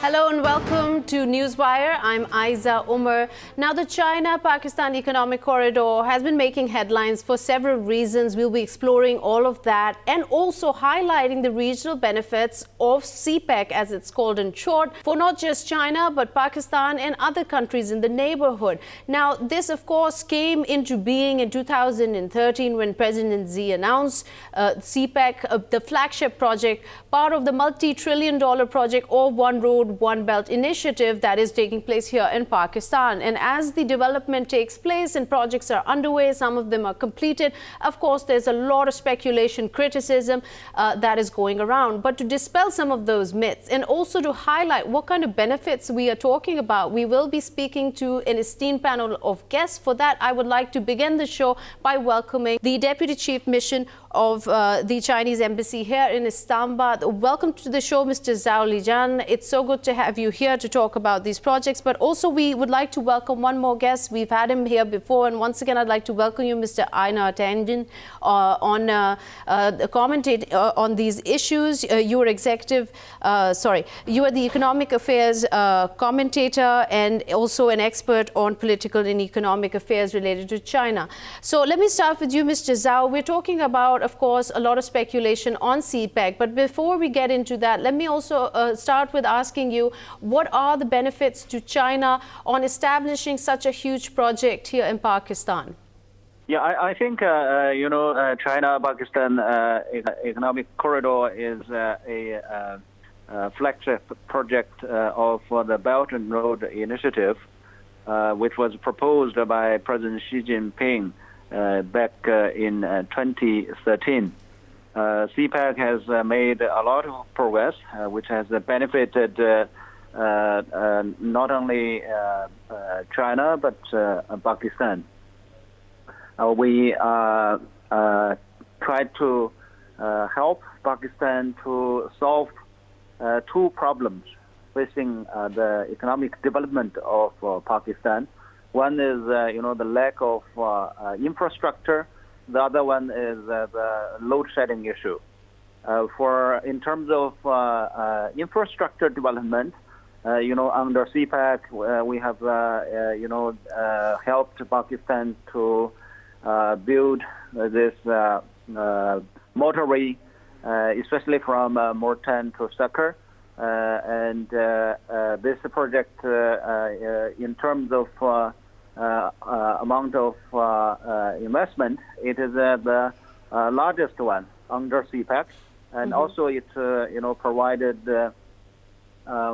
Hello and welcome to Newswire. I'm Ayza Omar. Now, the China-Pakistan Economic Corridor has been making headlines for several reasons. We'll be exploring all of that and also highlighting the regional benefits of CPEC, as it's called in short, for not just China, but Pakistan and other countries in the neighborhood. Now, this, of course, came into being in 2013 when President Xi announced CPEC, the flagship project, part of the multi-trillion-dollar project of One Road, One Belt initiative that is taking place here in Pakistan. And as the development takes place and projects are underway, some of them are completed, of course, there's a lot of speculation, criticism that is going around. But to dispel some of those myths and also to highlight what kind of benefits we are talking about, we will be speaking to an esteemed panel of guests. For that, I would like to begin the show by welcoming the Deputy Chief Mission of the Chinese Embassy here in Islamabad. Welcome to the show, Mr. Zhao Lijan. It's so good to have you here to talk about these projects, but also we would like to welcome one more guest. We've had him here before, and once again I'd like to welcome you, Mr. Einer Tangen, commentate on these issues. You are you are the economic affairs commentator and also an expert on political and economic affairs related to China. So let me start with you, Mr. Zhao. We're talking about, of course, a lot of speculation on CPEC, but before we get into that, let me also start with asking you, what are the benefits to China on establishing such a huge project here in Pakistan? Yeah, I think, China-Pakistan Economic Corridor is a flagship project of the Belt and Road Initiative, which was proposed by President Xi Jinping back in 2013. CPEC has made a lot of progress, which has benefited not only China but Pakistan. We tried to help Pakistan to solve two problems facing the economic development of Pakistan. One is, the lack of infrastructure. The other one is the load shedding issue. In terms of infrastructure development, under CPEC, we have, helped Pakistan to build this motorway, especially from Multan to Sakar. And this project, in terms of amount of investment, it is the largest one under CPEC, and also it provided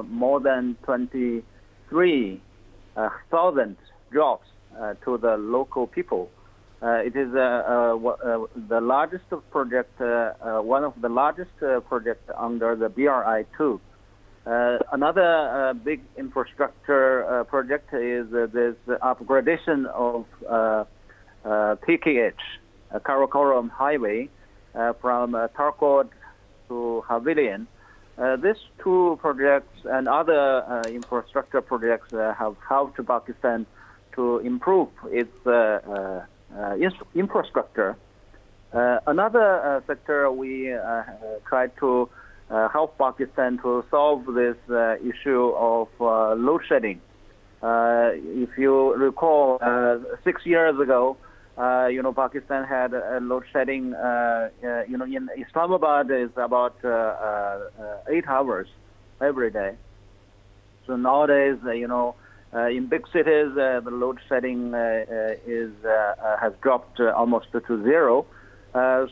more than 23,000 jobs to the local people. It is the largest project, one of the largest projects under the BRI-2. Another big infrastructure project is this upgradation of PKH, Karakoram Highway, from Tarkot to Havilian. These two projects and other infrastructure projects have helped Pakistan to improve its infrastructure. Another sector we tried to help Pakistan to solve this issue of load shedding. If you recall, 6 years ago, Pakistan had load shedding. In Islamabad is about 8 hours every day. So nowadays, in big cities, the load shedding has dropped almost to zero.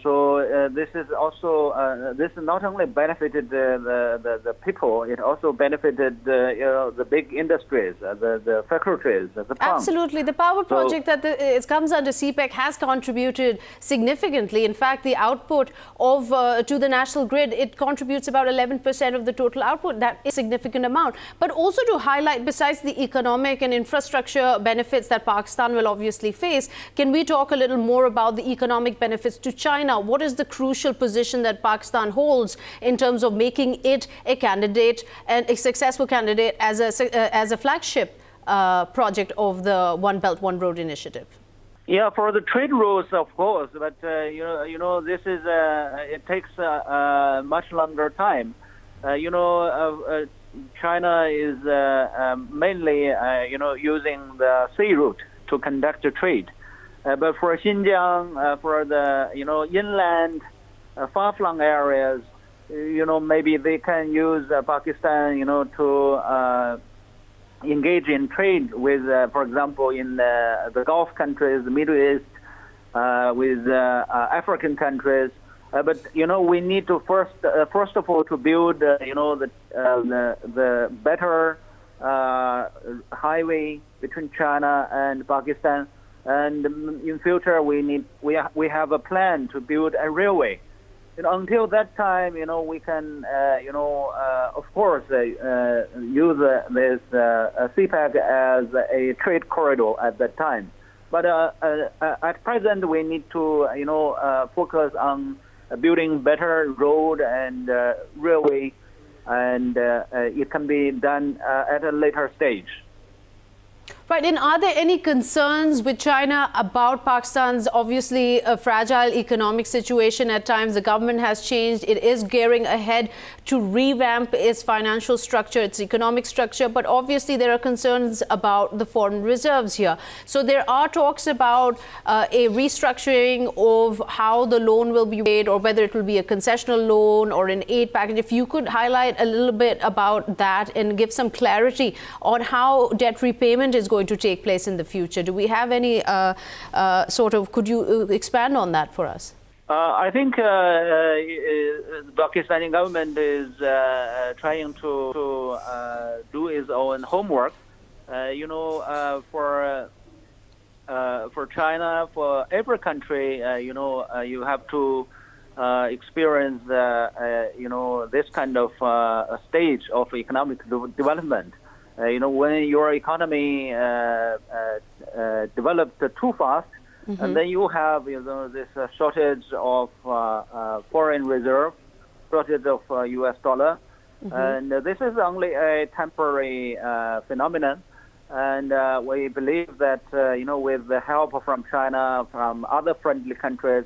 So this is also this not only benefited the people, it also benefited the big industries, the factories, the pumps. Absolutely, the power project that it comes under CPEC has contributed significantly. In fact, the output of to the national grid, it contributes about 11% of the total output. That is a significant amount. But also to highlight, besides the economic and infrastructure benefits that Pakistan will obviously face, can we talk a little more about the economic benefits to China? What is the crucial position that Pakistan holds in terms of making it a candidate and a successful candidate as a flagship project of the One Belt, One Road initiative? Yeah, for the trade routes, of course, but this is it takes much longer time. China is mainly, using the sea route to conduct the trade. But for Xinjiang, for the, inland, far-flung areas, maybe they can use Pakistan, to engage in trade with, for example, in the Gulf countries, the Middle East, with African countries. But we need to first of all, to build, the better highway between China and Pakistan. And in future, we have a plan to build a railway. Until that time, we can, of course, use this CPEC as a trade corridor at that time. But at present, we need to, focus on building better road and railway, and it can be done at a later stage. Right, and are there any concerns with China about Pakistan's obviously a fragile economic situation at times? The government has changed. It is gearing ahead to revamp its financial structure, its economic structure, but obviously there are concerns about the foreign reserves here. So there are talks about a restructuring of how the loan will be paid, or whether it will be a concessional loan or an aid package. If you could highlight a little bit about that and give some clarity on how debt repayment is going to take place in the future. Do we have any could you expand on that for us? I think the Pakistani government is trying to do its own homework. For China, for every country, you have to experience, this kind of stage of economic development. When your economy developed too fast, and then you have, this shortage of foreign reserve, shortage of U.S. dollar, and this is only a temporary phenomenon. And we believe that, with the help from China, from other friendly countries,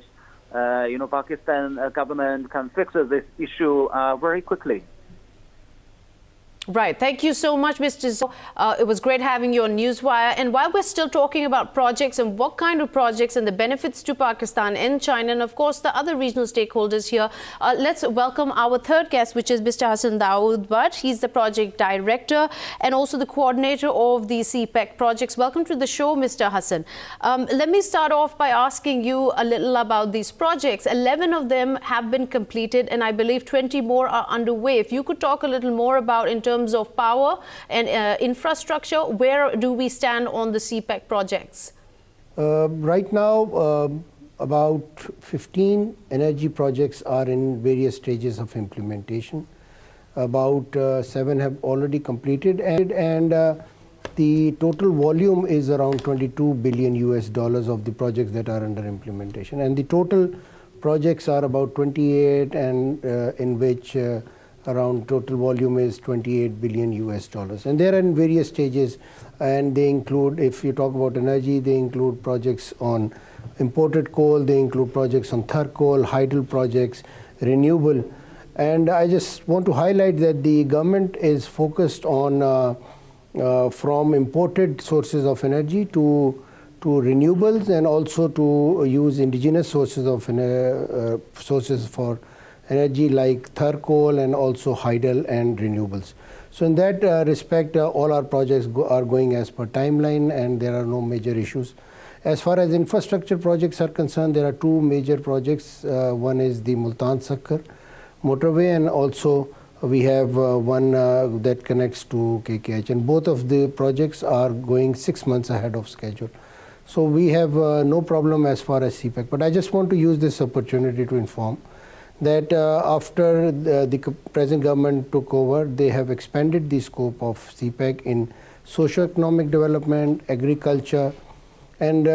Pakistan government can fix this issue very quickly. Right. Thank you so much, Mr. Zhao. It was great having you on Newswire. And while we're still talking about projects and what kind of projects and the benefits to Pakistan and China, and of course the other regional stakeholders here, let's welcome our third guest, which is Mr. Hassan Daud. But he's the project director and also the coordinator of the CPEC projects. Welcome to the show, Mr. Hassan. Let me start off by asking you a little about these projects. 11 of them have been completed, and I believe 20 more are underway. If you could talk a little more about, in terms of power and infrastructure, where do we stand on the CPEC projects? Right now, about 15 energy projects are in various stages of implementation. About 7 have already completed, and the total volume is around 22 billion US dollars of the projects that are under implementation. And the total projects are about 28, and in which around total volume is 28 billion US dollars. And they're in various stages, and they include, if you talk about energy, they include projects on imported coal, they include projects on thermal coal, hydro projects, renewable. And I just want to highlight that the government is focused on from imported sources of energy to renewables, and also to use indigenous sources of sources for energy like thermal coal and also hydro and renewables. So in that respect, all our projects are going as per timeline, and there are no major issues. As far as infrastructure projects are concerned, there are 2 major projects. One is the Multan Sakkar motorway, and also we have one that connects to KKH. And both of the projects are going 6 months ahead of schedule. So we have no problem as far as CPEC. But I just want to use this opportunity to inform that after the present government took over, they have expanded the scope of CPEC in socio-economic development, agriculture, and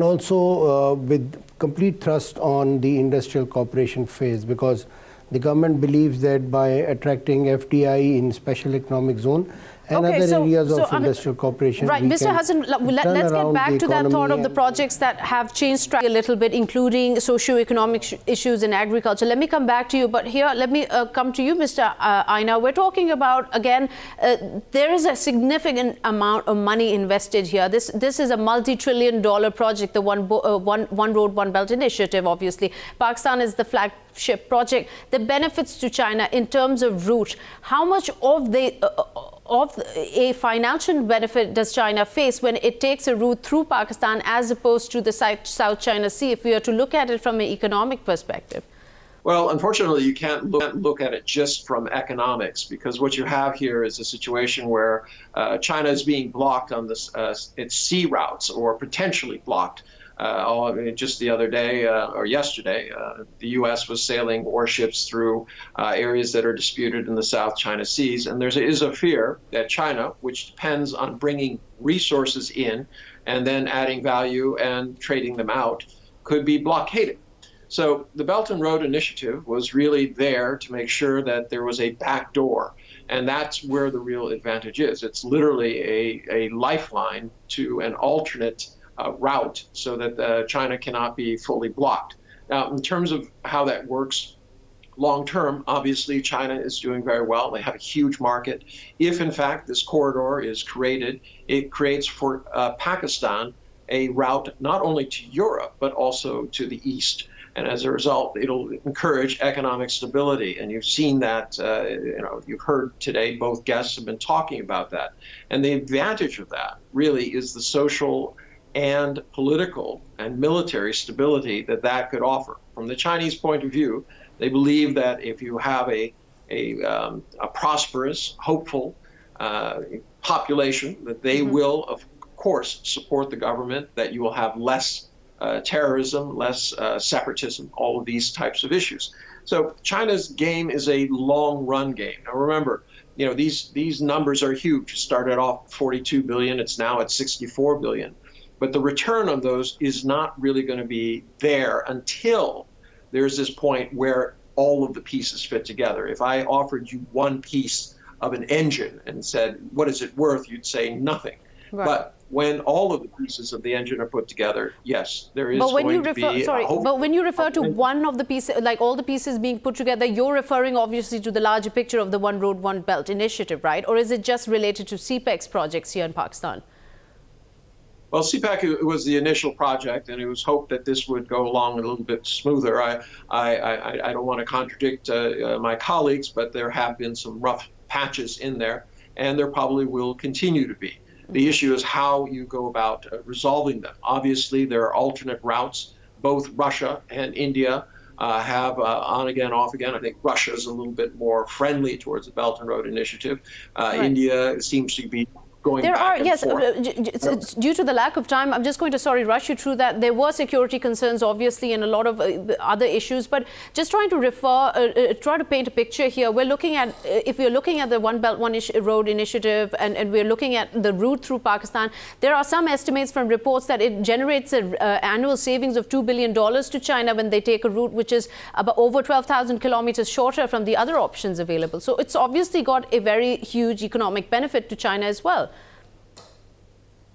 also with complete thrust on the industrial cooperation phase, because the government believes that by attracting FDI in special economic zone and Okay, other so- areas so, of industrial cooperation. Right, we Mr. can Hassan, let's turn get around back the to that thought of economy the and- projects that have changed track a little bit, including socio-economic issues in agriculture. Let me come back to you, but here, let me come to you, Mr. Einer. We're talking about, again, there is a significant amount of money invested here. This is a multi-trillion-dollar project, the One Road, One Belt initiative, obviously. Pakistan is the flagship project. The benefits to China in terms of route, how much of a financial benefit does China face when it takes a route through Pakistan as opposed to the South China Sea, if we are to look at it from an economic perspective? Well, unfortunately, you can't look at it just from economics, because what you have here is a situation where China is being blocked on its sea routes, or potentially blocked. Just the other day or yesterday, the U.S. was sailing warships through areas that are disputed in the South China Seas. And there is a fear that China, which depends on bringing resources in and then adding value and trading them out, could be blockaded. So the Belt and Road Initiative was really there to make sure that there was a back door. And that's where the real advantage is. It's literally a lifeline to an alternate route so that China cannot be fully blocked. Now, in terms of how that works long term, obviously China is doing very well. They have a huge market. If, in fact, this corridor is created, it creates for Pakistan a route not only to Europe, but also to the east. And as a result, it'll encourage economic stability. And you've seen that, you've heard today, both guests have been talking about that. And the advantage of that really is the social and political and military stability that could offer. From the Chinese point of view, they believe that if you have a prosperous, hopeful population, that they will, of course, support the government, that you will have less terrorism, less separatism, all of these types of issues. So China's game is a long-run game. Now remember, these numbers are huge. It started off 42 billion, it's now at 64 billion. But the return on those is not really going to be there until there's this point where all of the pieces fit together. If I offered you one piece of an engine and said, what is it worth? You'd say nothing. Right. But when all of the pieces of the engine are put together, yes, there is going to be... But when you refer to one of the pieces, like all the pieces being put together, you're referring obviously to the larger picture of the One Road, One Belt initiative, right? Or is it just related to CPEC's projects here in Pakistan? Well, CPEC was the initial project, and it was hoped that this would go along a little bit smoother. I don't want to contradict my colleagues, but there have been some rough patches in there, and there probably will continue to be. The issue is how you go about resolving them. Obviously, there are alternate routes. Both Russia and India have on again, off again. I think Russia is a little bit more friendly towards the Belt and Road Initiative. Right. India seems to be going back and forth. Due to the lack of time, I'm just going to, rush you through that. There were security concerns, obviously, and a lot of other issues, but just trying to try to paint a picture here. We're looking at, if we're looking at the One Belt, One Road initiative, and we're looking at the route through Pakistan, there are some estimates from reports that it generates an annual savings of $2 billion to China when they take a route which is about over 12,000 kilometers shorter from the other options available. So it's obviously got a very huge economic benefit to China as well.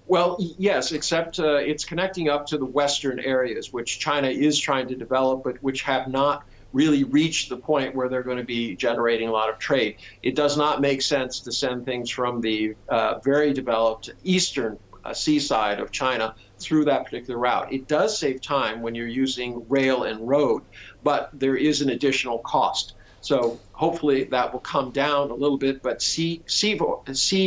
Well, yes, except it's connecting up to the western areas, which China is trying to develop, but which have not really reached the point where they're going to be generating a lot of trade. It does not make sense to send things from the very developed eastern seaside of China through that particular route. It does save time when you're using rail and road, but there is an additional cost. So hopefully that will come down a little bit, but sea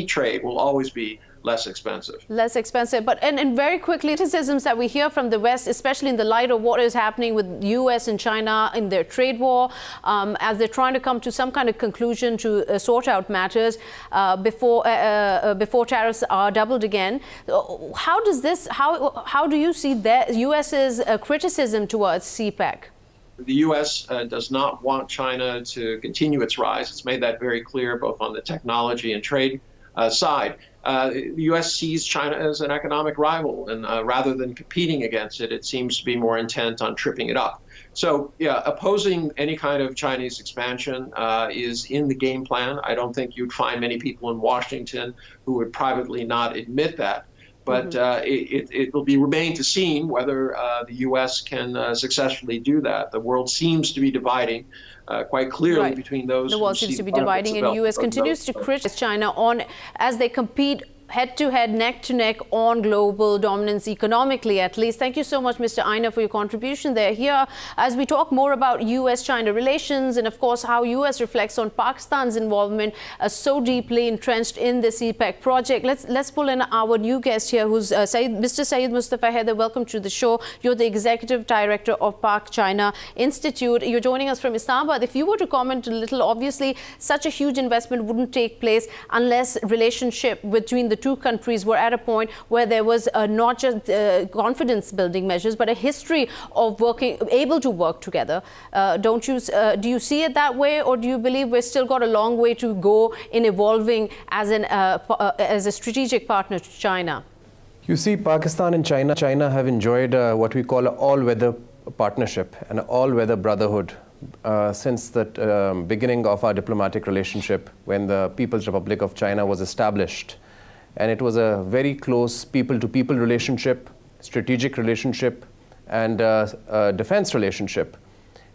trade will always be less expensive. Less expensive. But and very quickly, criticisms that we hear from the West, especially in the light of what is happening with the US and China in their trade war, as they're trying to come to some kind of conclusion to sort out matters before tariffs are doubled again. How do you see the US's criticism towards CPEC? The U.S. Does not want China to continue its rise. It's made that very clear both on the technology and trade side. the U.S. sees China as an economic rival, and rather than competing against it, it seems to be more intent on tripping it up. So, yeah, opposing any kind of Chinese expansion is in the game plan. I don't think you'd find many people in Washington who would privately not admit that. But it will be remain to seen whether the U.S. can successfully do that. The world seems to be dividing quite clearly between those. The world seems to be dividing, and the U.S. continues to criticize China on as they compete head-to-head, neck-to-neck on global dominance economically, at least. Thank you so much, Mr. Einer, for your contribution there. Here, as we talk more about U.S.-China relations and, of course, how U.S. reflects on Pakistan's involvement so deeply entrenched in the CPEC project. Let's pull in our new guest here, who's Mr. Syed Mustafa. Haider, welcome to the show. You're the Executive Director of Pak-China Institute. You're joining us from Islamabad. If you were to comment a little, obviously, such a huge investment wouldn't take place unless relationship between the two countries were at a point where there was not just confidence building measures, but a history of able to work together. Do you see it that way, or do you believe we've still got a long way to go in evolving as a strategic partner to China? You see, Pakistan and China have enjoyed what we call an all-weather partnership, an all-weather brotherhood since the beginning of our diplomatic relationship when the People's Republic of China was established. And it was a very close people-to-people relationship, strategic relationship, and defense relationship.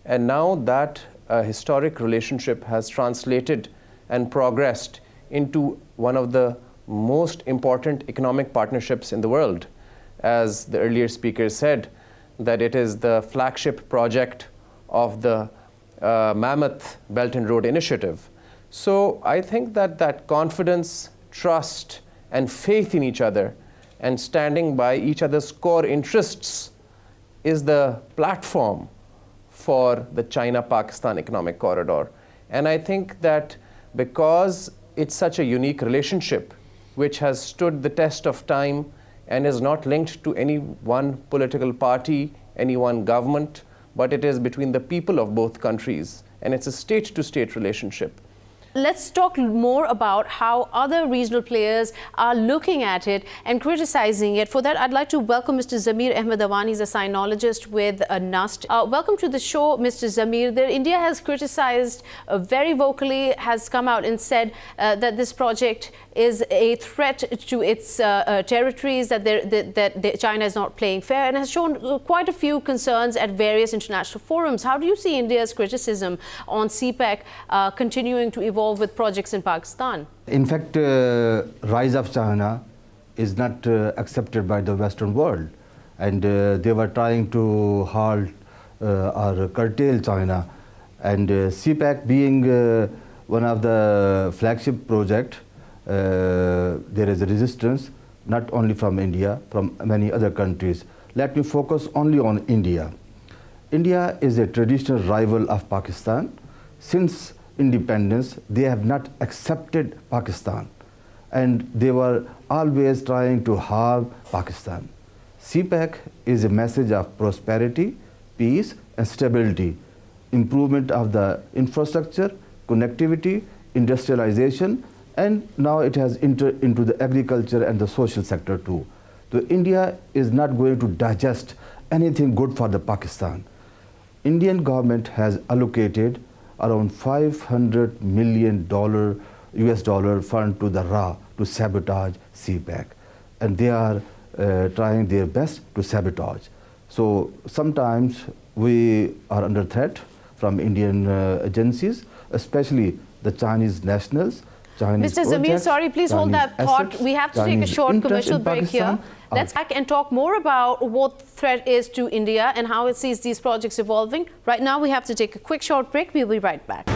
And now that historic relationship has translated and progressed into one of the most important economic partnerships in the world. As the earlier speaker said, that it is the flagship project of the Mammoth Belt and Road Initiative. So I think that confidence, trust, and faith in each other and standing by each other's core interests is the platform for the China-Pakistan economic corridor. And I think that because it's such a unique relationship which has stood the test of time and is not linked to any one political party, any one government, but it is between the people of both countries, and it's a state-to-state relationship. Let's talk more about how other regional players are looking at it and criticizing it. For that, I'd like to welcome Mr. Zamir Ahmed Awan. He's a sinologist with NUST. Welcome to the show, Mr. Zamir. India has criticized very vocally, has come out and said that this project is a threat to its territories, that China is not playing fair, and has shown quite a few concerns at various international forums. How do you see India's criticism on CPEC continuing to evolve with projects in Pakistan? In fact, rise of China is not accepted by the Western world, and they were trying to halt or curtail China. And CPEC being one of the flagship projects, there is a resistance not only from India, from many other countries. Let me focus only on India. India is a traditional rival of Pakistan. Since independence, they have not accepted Pakistan, and they were always trying to harm Pakistan. CPEC is a message of prosperity, peace, and stability, improvement of the infrastructure, connectivity, industrialization, and now it has entered into the agriculture and the social sector too. So India is not going to digest anything good for the Pakistan. Indian government has allocated around $500 million US dollar fund to the RA to sabotage CPEC, and they are trying their best to sabotage. So sometimes we are under threat from Indian agencies, especially the Chinese nationals. Mr. Zamir, sorry, please hold that thought. We have to take a short commercial break here. Let's back and talk more about what threat is to India and how it sees these projects evolving. Right now, we have to take a quick short break. We'll be right back.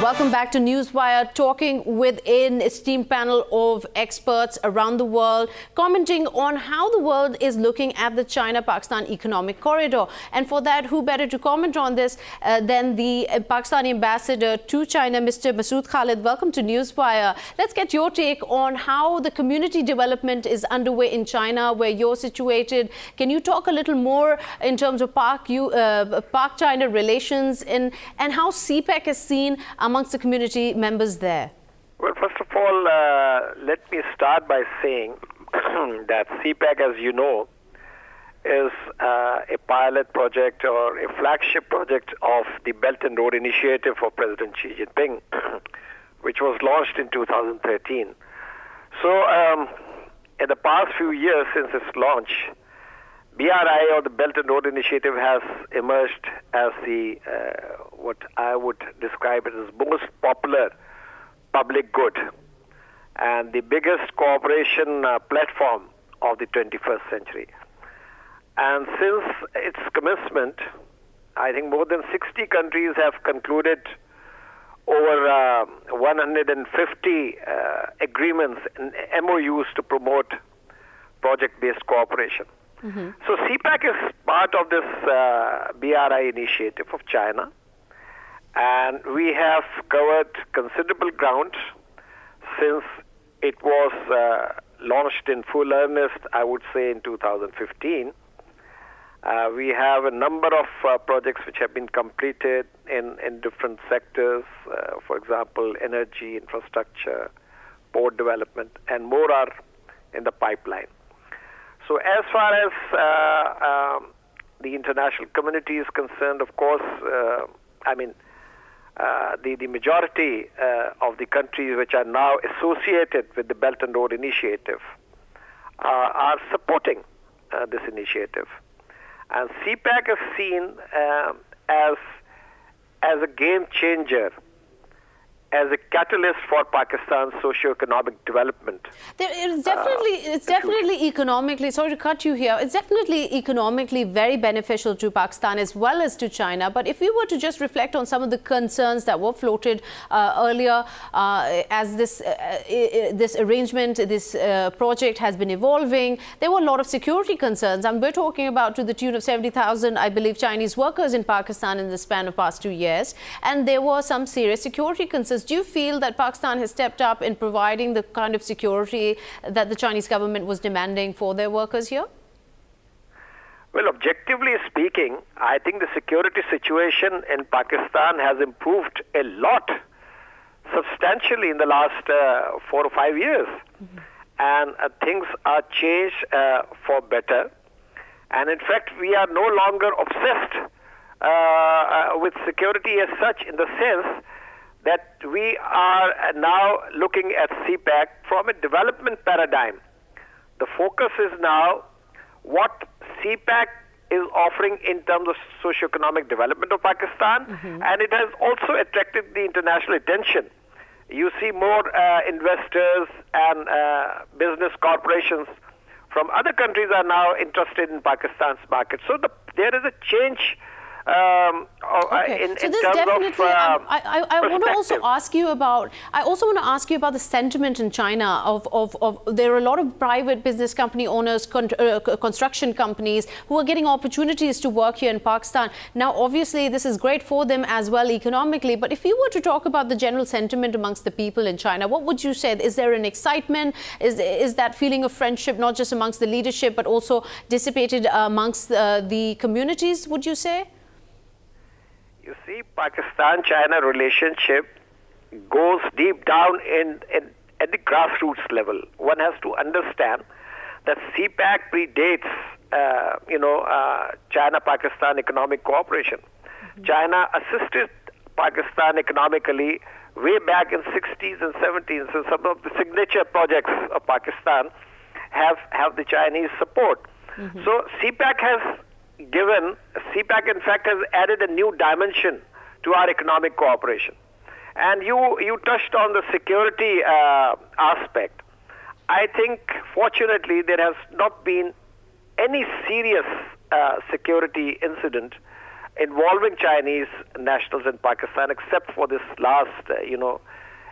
Welcome back to Newswire, talking with an esteemed panel of experts around the world, commenting on how the world is looking at the China-Pakistan economic corridor. And for that, who better to comment on this than the Pakistani ambassador to China, Mr. Masood Khalid. Welcome to Newswire. Let's get your take on how the community development is underway in China, where you're situated. Can you talk a little more in terms of Pak-China relations and how CPEC is seen amongst the community members there? Well, first of all, let me start by saying that CPEC, as you know, is a pilot project or a flagship project of the Belt and Road Initiative for President Xi Jinping, which was launched in 2013. So, in the past few years since its launch, BRI, or the Belt and Road Initiative, has emerged as the what I would describe it as most popular public good and the biggest cooperation platform of the 21st century. And since its commencement, I think more than 60 countries have concluded over 150 agreements and MOUs to promote project-based cooperation. Mm-hmm. So CPEC is part of this BRI initiative of China, and we have covered considerable ground since it was launched in full earnest, I would say, in 2015. We have a number of projects which have been completed in different sectors, for example, energy, infrastructure, port development, and more are in the pipeline. So as far as the international community is concerned, of course, the majority of the countries which are now associated with the Belt and Road Initiative are supporting this initiative. And CPEC is seen as a game changer, as a catalyst for Pakistan's socio-economic development. It's definitely economically, sorry to cut you here, it's definitely economically very beneficial to Pakistan as well as to China. But if we were to just reflect on some of the concerns that were floated earlier as this arrangement, this project has been evolving, there were a lot of security concerns. And we're talking about to the tune of 70,000, I believe, Chinese workers in Pakistan in the span of past 2 years. And there were some serious security concerns. Do you feel that Pakistan has stepped up in providing the kind of security that the Chinese government was demanding for their workers here? Well, objectively speaking, I think the security situation in Pakistan has improved a lot, substantially in the last 4 or 5 years. Mm-hmm. And things are changed for better. And in fact, we are no longer obsessed with security as such, in the sense that we are now looking at CPEC from a development paradigm. The focus is now what CPEC is offering in terms of socio-economic development of Pakistan, mm-hmm. and it has also attracted the international attention. You see more investors and business corporations from other countries are now interested in Pakistan's market. So there is a change in terms of I want to also ask you about. I also want to ask you about the sentiment in China. There are a lot of private business company owners, construction companies who are getting opportunities to work here in Pakistan. Now, obviously, this is great for them as well economically. But if you were to talk about the general sentiment amongst the people in China, what would you say? Is there an excitement? Is that feeling of friendship not just amongst the leadership but also dissipated amongst the communities? Would you say? You see, Pakistan-China relationship goes deep down at the grassroots level. One has to understand that CPEC predates, China-Pakistan economic cooperation. Mm-hmm. China assisted Pakistan economically way back in 60s and 70s. So some of the signature projects of Pakistan have the Chinese support. Mm-hmm. So CPEC in fact has added a new dimension to our economic cooperation. And you touched on the security aspect. I think, fortunately, there has not been any serious security incident involving Chinese nationals in Pakistan, except for this last,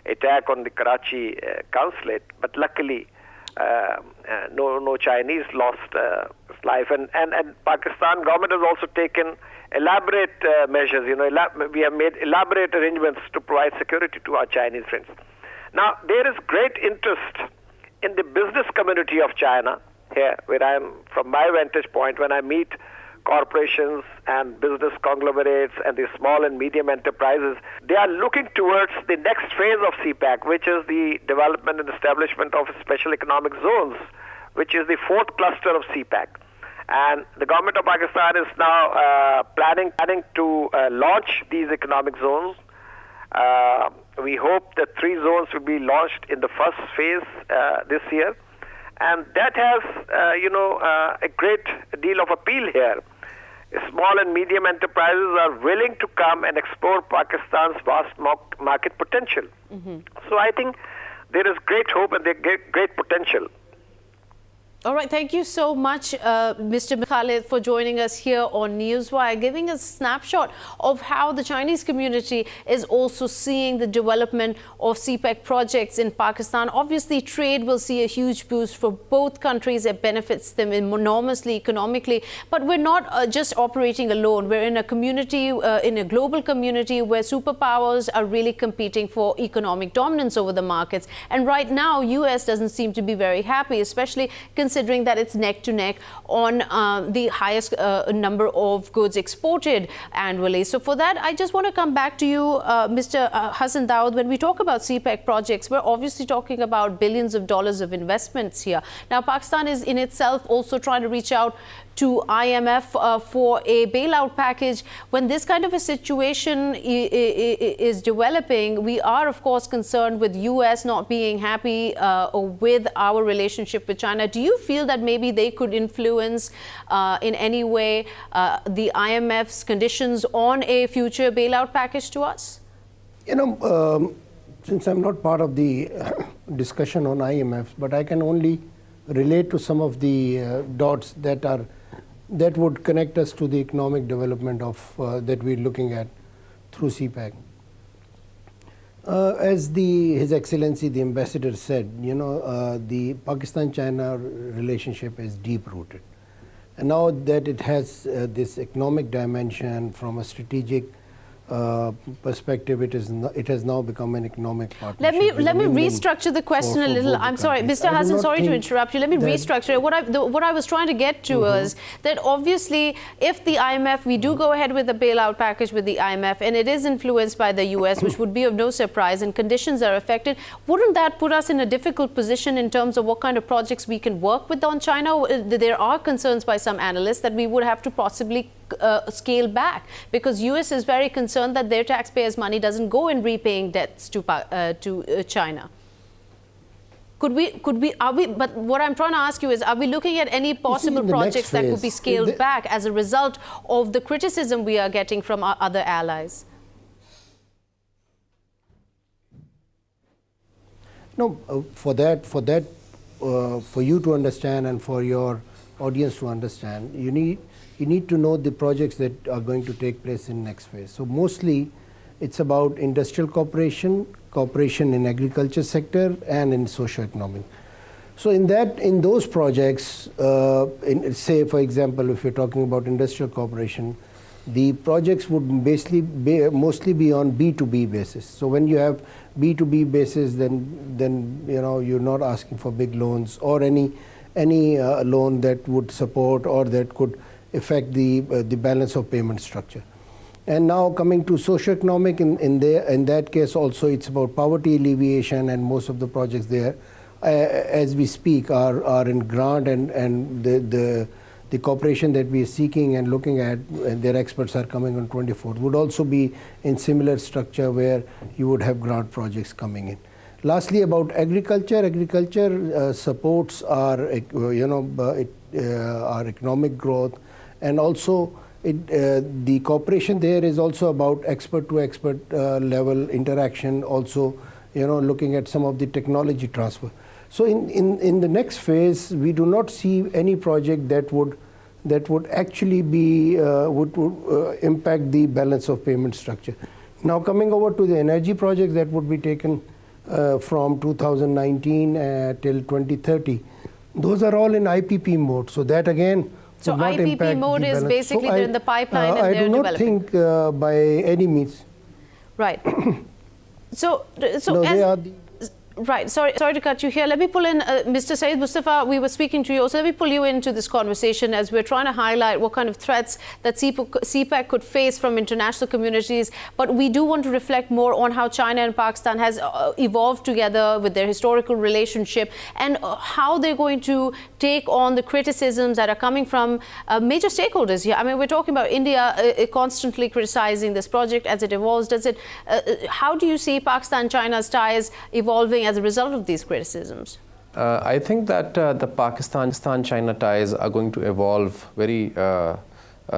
attack on the Karachi consulate. But luckily, no Chinese lost his life. And Pakistan government has also taken elaborate measures. We have made elaborate arrangements to provide security to our Chinese friends. Now, there is great interest in the business community of China here, where I am, from my vantage point, when I meet corporations and business conglomerates and the small and medium enterprises, they are looking towards the next phase of CPEC, which is the development and establishment of special economic zones, which is the fourth cluster of CPEC. And the government of Pakistan is now planning to launch these economic zones. We hope that 3 zones will be launched in the first phase this year. And that has, a great deal of appeal here. Small and medium enterprises are willing to come and explore Pakistan's vast market potential. Mm-hmm. So I think there is great hope and great potential. All right, thank you so much, Mr. Khalid, for joining us here on Newswire, giving us a snapshot of how the Chinese community is also seeing the development of CPEC projects in Pakistan. Obviously, trade will see a huge boost for both countries. It benefits them enormously economically. But we're not just operating alone. We're in a community, in a global community where superpowers are really competing for economic dominance over the markets. And right now, US doesn't seem to be very happy, especially considering that it's neck to neck on the highest number of goods exported annually. So for that, I just want to come back to you, Mr. Hassan Daud. When we talk about CPEC projects, we're obviously talking about billions of dollars of investments here. Now, Pakistan is in itself also trying to reach out to IMF for a bailout package. When this kind of a situation is developing, we are, of course, concerned with US not being happy with our relationship with China. Do you feel that maybe they could influence in any way the IMF's conditions on a future bailout package to us? Since I'm not part of the discussion on IMF, but I can only relate to some of the dots that would connect us to the economic development of that we're looking at through CPEC. As His Excellency the Ambassador said, the Pakistan-China relationship is deep-rooted. And now that it has this economic dimension from a strategic perspective, it has now become an economic partnership. Let me restructure the question a little. I'm sorry, Mr. Hassan, sorry to interrupt you. Let me restructure it. What I was trying to get to is that obviously if the IMF, we do go ahead with the bailout package with the IMF, and it is influenced by the US, which would be of no surprise, and conditions are affected, wouldn't that put us in a difficult position in terms of what kind of projects we can work with on China? There are concerns by some analysts that we would have to possibly scale back, because US is very concerned that their taxpayers' money doesn't go in repaying debts to China. But what I'm trying to ask you is, are we looking at any possible projects that could be scaled back as a result of the criticism we are getting from our other allies? No, for you to understand and for your audience to understand, you need to know the projects that are going to take place in next phase. So mostly it's about industrial cooperation in agriculture sector and in socio-economic. So in those projects, say for example, if you're talking about industrial cooperation, the projects would mostly be on B2B basis. So when you have B2B basis, then you're not asking for big loans or any loan that would support or that could affect the balance of payment structure. And now coming to socio-economic, in that case also it's about poverty alleviation, and most of the projects there, as we speak, are in grant, and the cooperation that we are seeking and looking at, and their experts are coming on 24th, would also be in similar structure where you would have grant projects coming in. Lastly, about agriculture supports our economic growth, and also the cooperation there is also about expert to expert level interaction, also looking at some of the technology transfer. So in the next phase, we do not see any project that would that would actually be would impact the balance of payment structure. Now coming over to the energy projects that would be taken from 2019 till 2030, those are all in IPP mode. So that again so would not IPP impact mode the is balance. basically they're in the pipeline and I they're do not developing. think by any means. Right. So No, they are the right. Sorry to cut you here. Let me pull in Mr. Syed. Mustafa, we were speaking to you. So let me pull you into this conversation as we're trying to highlight what kind of threats that CPEC could face from international communities. But we do want to reflect more on how China and Pakistan has evolved together with their historical relationship and how they're going to take on the criticisms that are coming from major stakeholders here. I mean, we're talking about India constantly criticizing this project as it evolves. How do you see Pakistan-China's ties evolving as a result of these criticisms? I think that the Pakistan-China ties are going to evolve very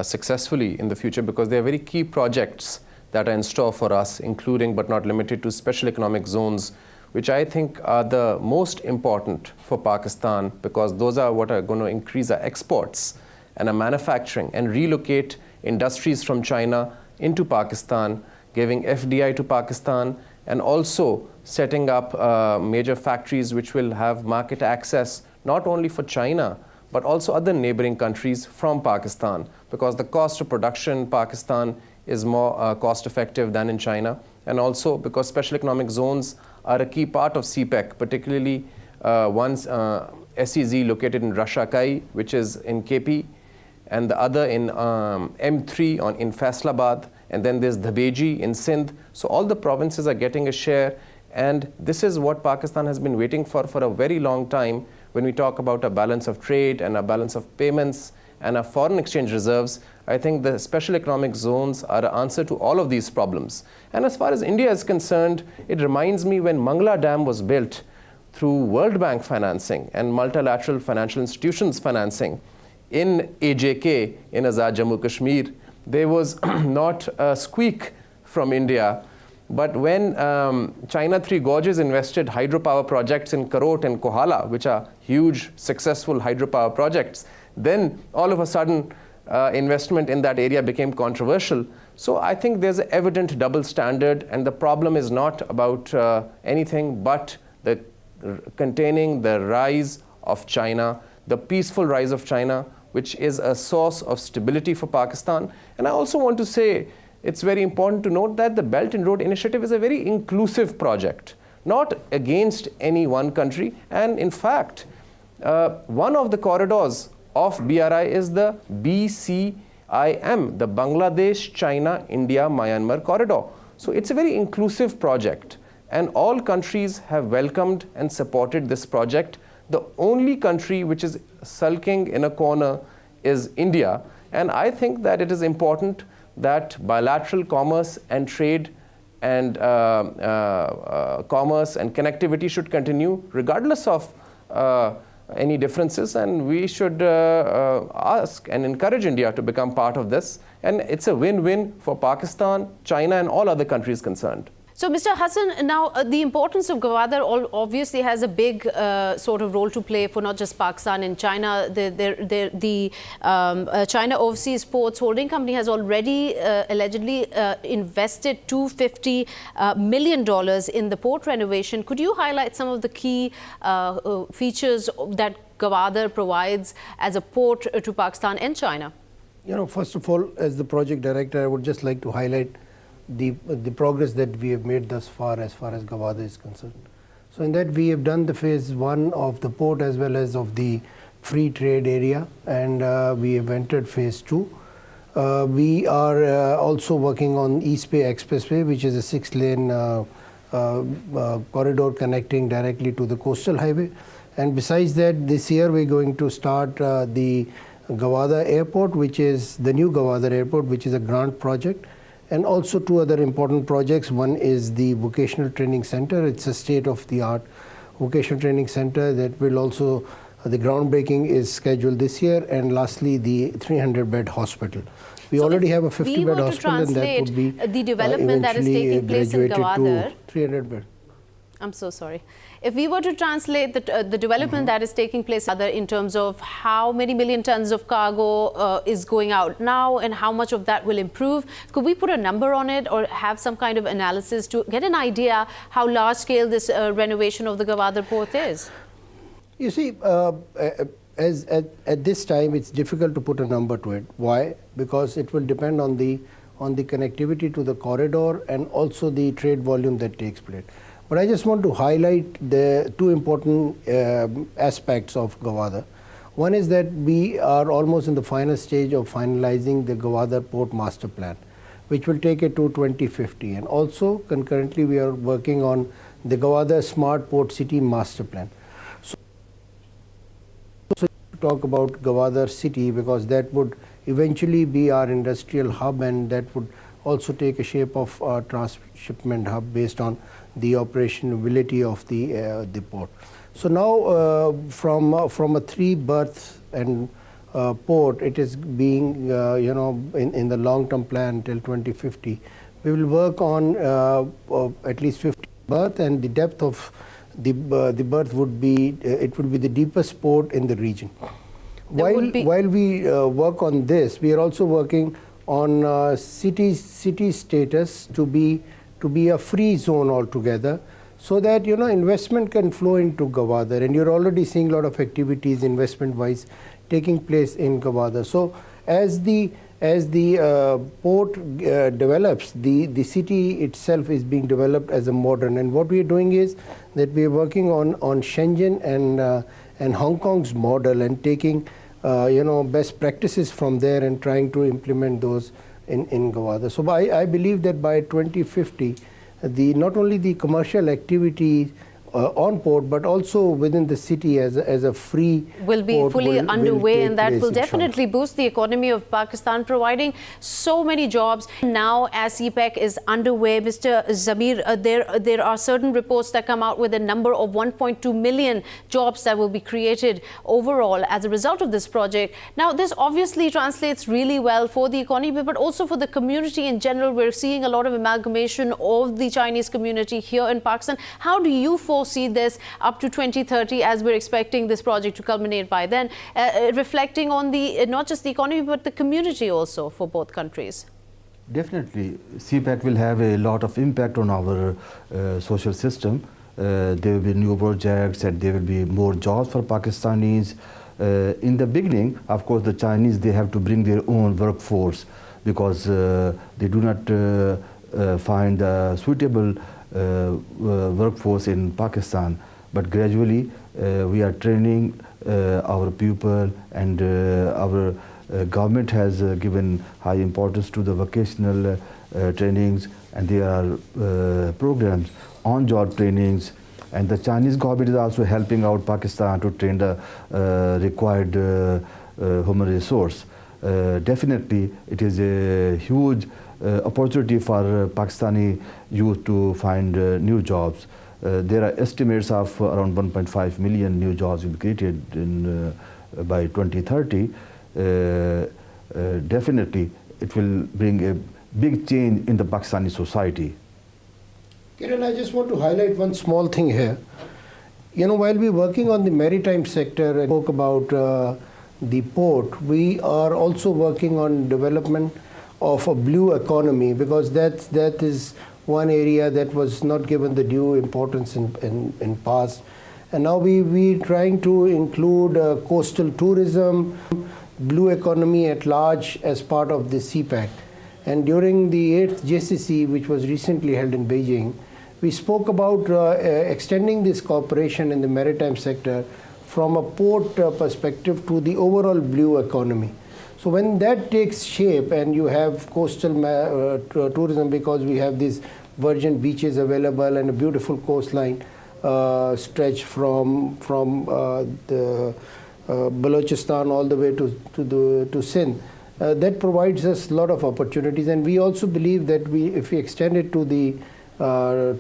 successfully in the future because they are very key projects that are in store for us, including but not limited to special economic zones, which I think are the most important for Pakistan because those are what are going to increase our exports and our manufacturing and relocate industries from China into Pakistan, giving FDI to Pakistan, and also setting up major factories which will have market access not only for China but also other neighboring countries from Pakistan, because the cost of production in Pakistan is more cost effective than in China, and also because special economic zones are a key part of CPEC, particularly one SEZ located in Rashakai, which is in KP, and the other in M3 in Faisalabad, and then there's Dhabeji in Sindh. So all the provinces are getting a share, and this is what Pakistan has been waiting for a very long time when we talk about a balance of trade and a balance of payments and our foreign exchange reserves. I think the special economic zones are an answer to all of these problems. And as far as India is concerned, it reminds me when Mangla Dam was built through World Bank financing and multilateral financial institutions financing in AJK in Azad Jammu Kashmir. There was not a squeak from India. But when China Three Gorges invested hydropower projects in Karot and Kohala, which are huge, successful hydropower projects, then all of a sudden investment in that area became controversial. So I think there's an evident double standard, and the problem is not about anything but containing the rise of China, the peaceful rise of China, which is a source of stability for Pakistan. And I also want to say, it's very important to note that the Belt and Road Initiative is a very inclusive project, not against any one country. And in fact, one of the corridors of BRI is the BCIM, the Bangladesh, China, India, Myanmar corridor. So it's a very inclusive project, and all countries have welcomed and supported this project. The only country which is sulking in a corner is India. And I think that it is important that bilateral commerce and trade and commerce and connectivity should continue regardless of any differences, and we should ask and encourage India to become part of this. And it's a win-win for Pakistan, China, and all other countries concerned. So, Mr. Hassan, now the importance of Gwadar obviously has a big sort of role to play for not just Pakistan and China. The China Overseas Ports Holding Company has already allegedly invested $250 million in the port renovation. Could you highlight some of the key features that Gwadar provides as a port to Pakistan and China? You know, first of all, as the project director, I would just like to highlight the progress that we have made thus far as Gwadar is concerned. So in that we have done the phase 1 of the port as well as of the free trade area, and we have entered phase 2. We are also working on East Bay Expressway, which is a 6-lane corridor connecting directly to the coastal highway. And besides that, this year we're going to start the Gwadar Airport, which is the new Gwadar Airport, which is a grant project. And also 2 other important projects. One is the Vocational Training Center. It's a state-of-the-art vocational training center that will also, the groundbreaking is scheduled this year. And lastly, the 300-bed hospital. We already have a 50-bed hospital, and that would be the development that is taking place in Gwadar. 300 bed. I'm so sorry. If we were to translate the development that is taking place in terms of how many million tons of cargo is going out now and how much of that will improve, could we put a number on it or have some kind of analysis to get an idea how large scale this renovation of the Gwadar port is? You see, at this time, it's difficult to put a number to it. Why? Because it will depend on the connectivity to the corridor and also the trade volume that takes place. But I just want to highlight the two important aspects of Gwadar. One is that we are almost in the final stage of finalizing the Gwadar Port Master Plan, which will take it to 2050. And also, concurrently, we are working on the Gwadar Smart Port City Master Plan. So talk about Gwadar City, because that would eventually be our industrial hub, and that would also take a shape of a transshipment hub based on the operationability of the port. So now from a 3-berth and port, it is being in the long-term plan till 2050. We will work on at least 50 berth, and the depth of the berth would be it would be the deepest port in the region. While we work on this, we are also working on city status to be a free zone altogether, so that investment can flow into Gwadar, and you're already seeing a lot of activities investment wise taking place in Gwadar. So as the port develops, the city itself is being developed as a modern, and what we are doing is that we are working on Shenzhen and Hong Kong's model, and taking best practices from there and trying to implement those in Gwadar. So I believe that by 2050, not only the commercial activity on port, but also within the city as a free will be fully underway, and that will definitely boost the economy of Pakistan, providing so many jobs. Now, as CPEC is underway, Mr. Zamir, there are certain reports that come out with a number of 1.2 million jobs that will be created overall as a result of this project. Now, this obviously translates really well for the economy, but also for the community in general. We're seeing a lot of amalgamation of the Chinese community here in Pakistan. How do you foresee this up to 2030, as we're expecting this project to culminate by then, reflecting on the not just the economy but the community also for both countries? Definitely, CPEC will have a lot of impact on our social system. There will be new projects, and there will be more jobs for Pakistanis. In the beginning, of course, the Chinese, they have to bring their own workforce, because they do not find a suitable workforce in Pakistan. But gradually we are training our people, and our government has given high importance to the vocational trainings, and there are programs, on-job trainings, and the Chinese government is also helping out Pakistan to train the required human resource. Definitely it is a huge opportunity for Pakistani youth to find new jobs. There are estimates of around 1.5 million new jobs will be created by 2030. Definitely, it will bring a big change in the Pakistani society. Kiran, I just want to highlight one small thing here. While we're working on the maritime sector and spoke about the port, we are also working on development of a blue economy, because that is one area that was not given the due importance in past. And now we trying to include coastal tourism, blue economy at large as part of the CPEC. And during the 8th JCC, which was recently held in Beijing, we spoke about extending this cooperation in the maritime sector from a port perspective to the overall blue economy. So when that takes shape, and you have coastal tourism, because we have these virgin beaches available and a beautiful coastline stretch from the Balochistan all the way to Sindh, that provides us a lot of opportunities. And we also believe that if we extend it to the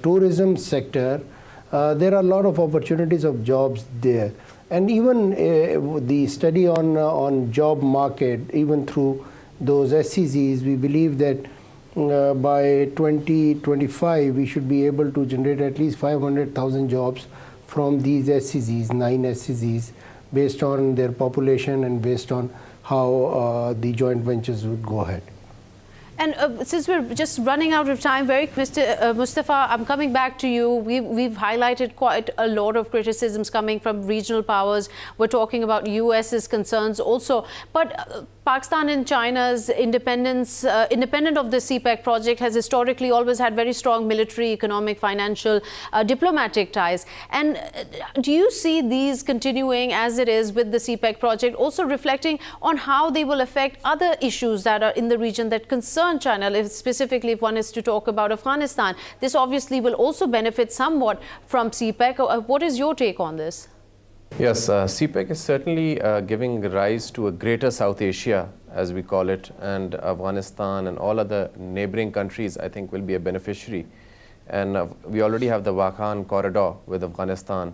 tourism sector, there are a lot of opportunities of jobs there. And even the study on job market, even through those SCZs, we believe that by 2025, we should be able to generate at least 500,000 jobs from these SCZs, 9 SCZs, based on their population and based on how the joint ventures would go ahead. And since we're just running out of time, Mr. Mustafa, I'm coming back to you. We've highlighted quite a lot of criticisms coming from regional powers. We're talking about US's concerns also. But Pakistan and China's independence, independent of the CPEC project, has historically always had very strong military, economic, financial, diplomatic ties. And do you see these continuing as it is with the CPEC project, also reflecting on how they will affect other issues that are in the region that concern China, specifically if one is to talk about Afghanistan? This obviously will also benefit somewhat from CPEC. What is your take on this? Yes, CPEC is certainly giving rise to a greater South Asia, as we call it, and Afghanistan and all other neighboring countries, I think, will be a beneficiary. And we already have the Wakhan corridor with Afghanistan.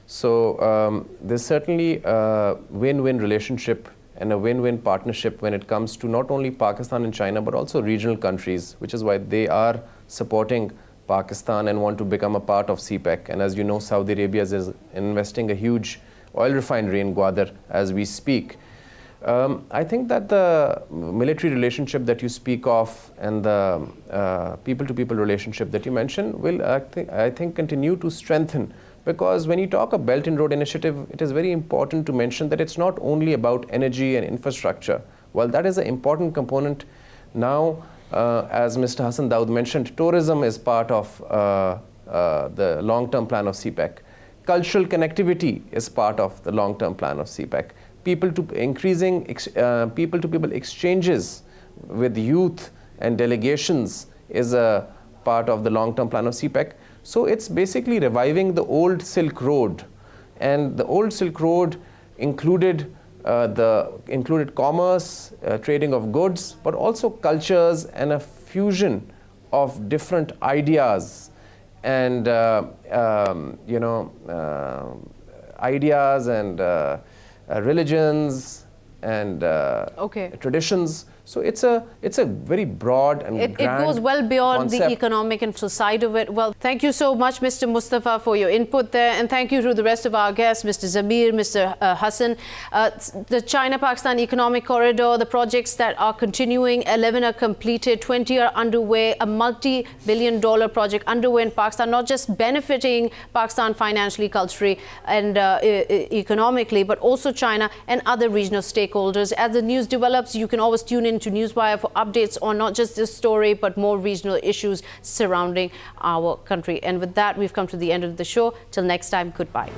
So there's certainly a win-win relationship and a win-win partnership when it comes to not only Pakistan and China, but also regional countries, which is why they are supporting Pakistan and want to become a part of CPEC. And as you know, Saudi Arabia is investing a huge oil refinery in Gwadar as we speak. I think that the military relationship that you speak of and the people-to-people relationship that you mentioned will, I think, continue to strengthen. Because when you talk a Belt and Road Initiative, it is very important to mention that it's not only about energy and infrastructure. While that is an important component, now, as Mr. Hassan Daud mentioned, tourism is part of the long-term plan of CPEC. Cultural connectivity is part of the long-term plan of CPEC. People-to-people exchanges with youth and delegations is a part of the long-term plan of CPEC. So it's basically reviving the old Silk Road, and the old Silk Road included commerce, trading of goods, but also cultures and a fusion of different ideas and ideas and religions and traditions. So it's a very broad and it grand goes well beyond concept. the economic and social side of it. Well, thank you so much, Mr. Mustafa, for your input there, and thank you to the rest of our guests, Mr. Zamir, Mr. Hassan. The China-Pakistan Economic Corridor, the projects that are continuing, 11 are completed, 20 are underway, a multi-billion-dollar project underway in Pakistan, not just benefiting Pakistan financially, culturally, and economically, but also China and other regional stakeholders. As the news develops, you can always tune in to Newswire for updates on not just this story, but more regional issues surrounding our country. And with that, we've come to the end of the show. Till next time, goodbye.